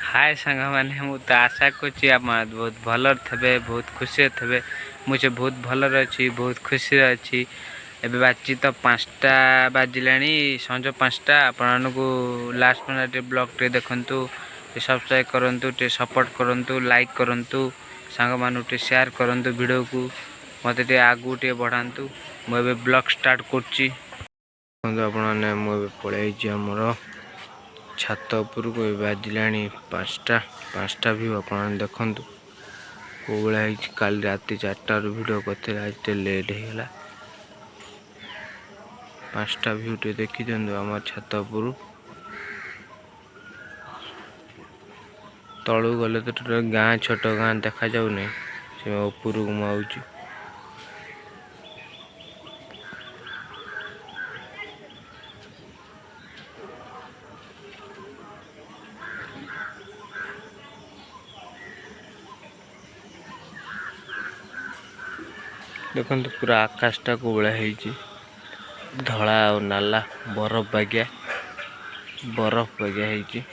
हाय सांग मैंने मुझे आशा कर बहुत भल थे बहुत खुशी थे मुझे बहुत भलर अच्छी बहुत खुशी अच्छी एवं बाजी तो 5टा बाजिला संज 5टा आपण को लास्ट मिनट ब्लॉग टे देखु सब्सक्राइब करूँ टे सपोर्ट करूँ लाइक करूँ सांग मान शेयर करूँ वीडियो को मत आगू टे बढ़ातु मुझे ब्लॉग स्टार्ट कर पलि आमर छात उपर को बाजिला 5टा भी आप देखु कौ भाई काल राति 4टार भिड करते आज लेट होगा 5टा भ्यू टे देखी दिखाँ आम छात उपर तलू गले तो टोटल गाँ छोट गाँ देखा जाऊनी से उपर को मुझे देखो पूरा आकाशटा को भाई धला और नाला बरफ बागिया है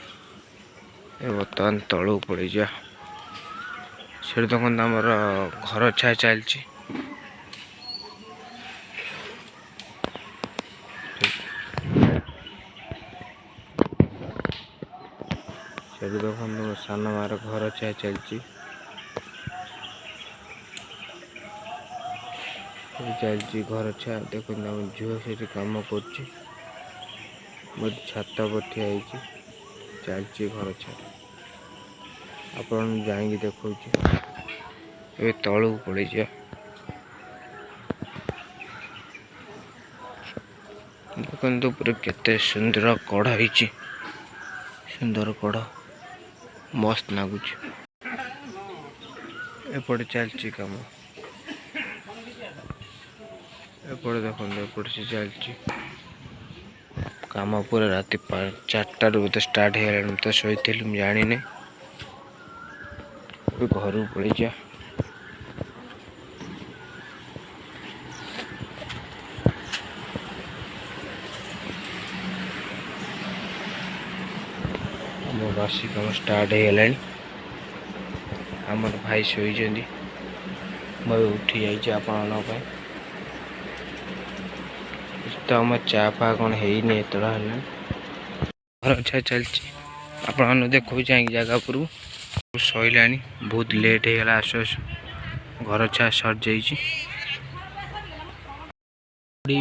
बर्तमान तलू पड़ जा से देखो आमर घर छा चलती देखो सान मार घर छा चलती चलती घर छा देखो झील से कम कर छात पर ठिया चलती घर छा आप जाइए देखो ये तलू पड़ जा देखो पूरा केते सुंदर कड़ा है सुंदर कड़ा मस्त लगुच एपटे चलती कम एपटे देखो एपटे से चलती कम पूरा राति 4टार बोलते स्टार्ट हो तो शोई जानी नहीं घर पड़ जा बासी कम स्टार्ट हो आमर भाई शोई मैं उठी जाइए आपण तो आम चा फा कौन है तड़ा घर छा चलती आपण देखो जाए जगह पर सैला बहुत लेट होगा आस घर छा सर जा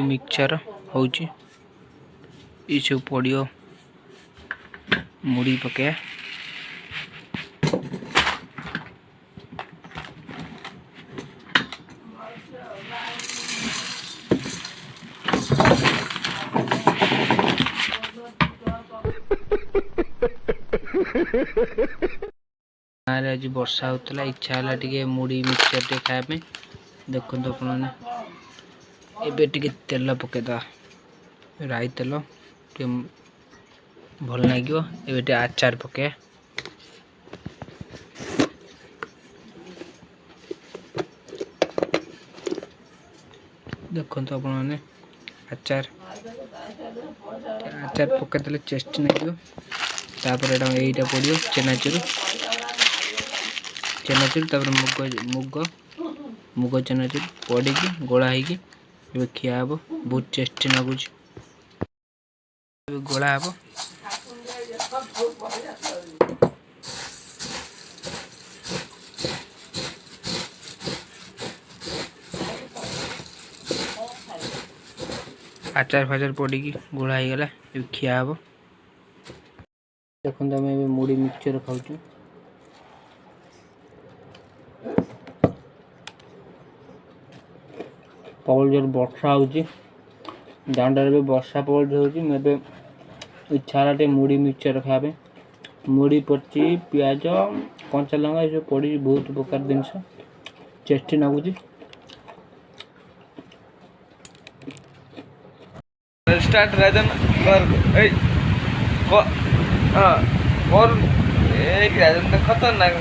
मिक्सचर हो सब पड़ो मुड़ी पके आज वर्षा होता इच्छा है टे मुड़ी मिक्सचर टे खाया देखो अपने टे तेल पकईदा राई तेल भल लगे एवं आचार पके देखो अपने आचार आचार पकईदे टेस्ट लगे तापर यहीटा पड़ो चेनाचूर मुग मुग चेनाचूर पड़ी गोला हो खिया हे बहुत टेस्टी लगुच गोला हे आचार फाचार पड़ी गोला हो गला खिया हे देखो आम मुड़ी मिक्सचर खाऊ पवल जो वर्षा हो दांडे भी वर्षा पवल हो इच्छा है मुड़ी मिक्सचर खाए मुड़ी पड़ी पिज कंचा लंका ये सब पड़ी बहुत प्रकार जिनस टेस्टी लगुच स्टार्ट राजन और एक राजन तो खतरनाक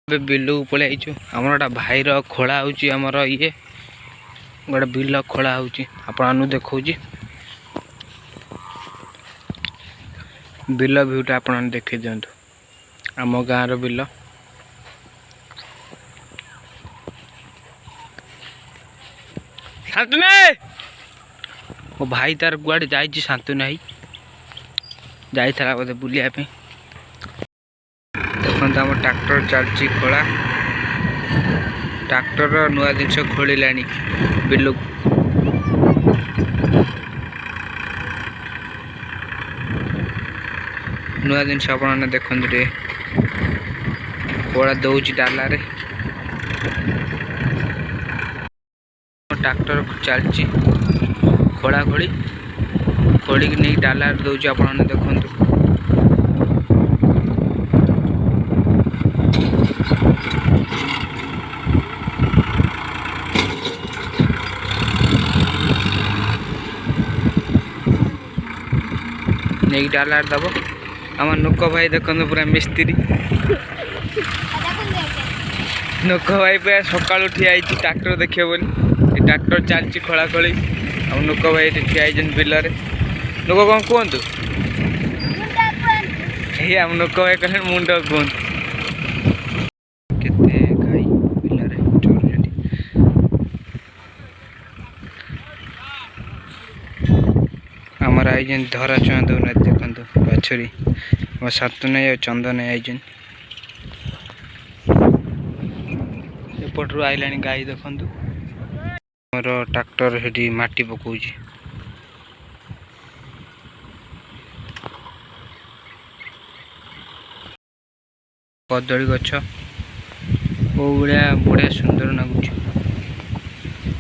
बिल को पलि आईचु आमर गोटे भाईर खोला होमर ये गोटे बिल खोला होपू देखा बिल भ्यूटा आप देखी दिंतु आम गाँव बिल शांतनु मो भाई तार गुआड़े जाइए शांतनु जाइला बोधे बुलायापी देखो आम ट्रैक्टर चलती खोला ट्रैक्टर नुआ जिनस खोलिला बिल नुआ जिनस आप देखते खोला दौर डाला ट्रैक्टर चलती खोला खोली खोल नहीं डाला दौर आप देखु नहीं डाला दब आम नुक भाई देखो पूरा मिस्त्री नुक भाई पूरा सका ठिया ट्रैक्टर देखिए बोली ट्रैक्टर चलती खोला खोली आम नुक भाई ठिया बिलर नुक कौन कहतु ये आम नुक भाई कहले मुंड कहतु केते गाई बिलर चोरुचंती आमर आई धरा चुआ दौना देखते बाछुरी आम शांतनु चंदन आई एपटू आईला गाई देखु मोर ट्रैक्टर हेटी माटी पकाउछ कदली गछ बढ़िया बढ़िया सुंदर लगुच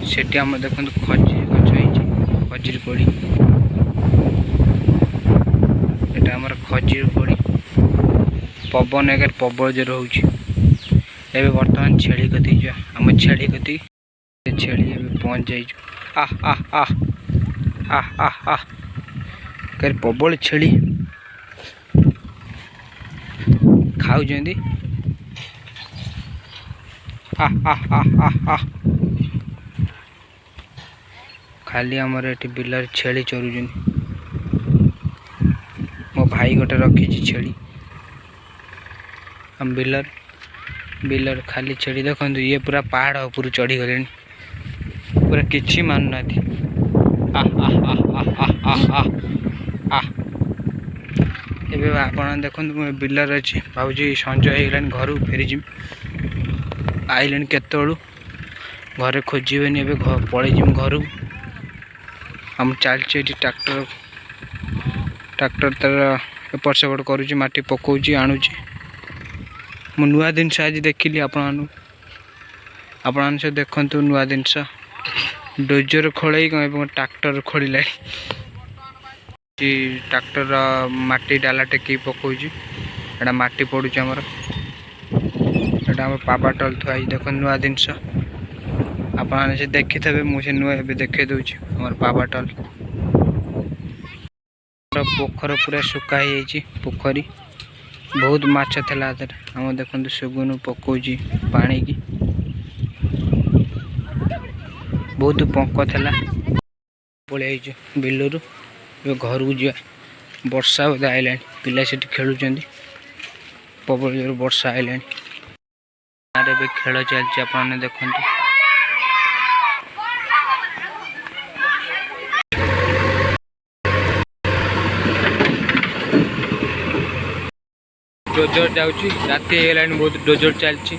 से आम देखो खजूर गछ खजूर कोड़ी एटा आमर खजूर कोड़ी पवन एगार प्रबल जोर हो बर्तमान छेली कति जा आम छेली कति छेली पहुँच जाइए आह आह आह आह आह आह कर प्रबल छेली खाऊ आह आह आह आह आह खाली आमर ये बिलर छेली चरुचन मो भाई गोटे रखी छेली हम बिलर बिलर खाली छेली देखो ये पूरा पहाड़ ऊपर चढ़ी गले पूरा किसी मानुना आप देखो बिलर अच्छी भाजी संज हो घर फेरी आइले केतु घरे खोजे पलि घर हम चलती ट्रैक्टर ट्रैक्टर तार एपट सेपट करुच्ची माटी पकाउच आणुची मु नुआ जिनस आज देखिली आप देखु नुआ जिनस डोजर खोल ट्रैक्टर खोलिला ट्रैक्टर माटी डाला टेक पकाउच एटा माटी पड़ुच आमर एटा आम पावर टल थुआ देख नुआ जिनस आप देखी थे मुझे नुआ देखे दूसरी आम पावर टल पोखर पूरा सुखा पोखरी बहुत माछ थेला आम देखो सुगुन पकाउच पानी की बहुत पंक थेला पलि बिलरू घर को जा वर्षा बोधे आईला पिला से खेलुं प्रबल जोर वर्षा आईला गाँव खेल चलती आप देखते डोजर जाऊँगी राति बहुत डोजर चलती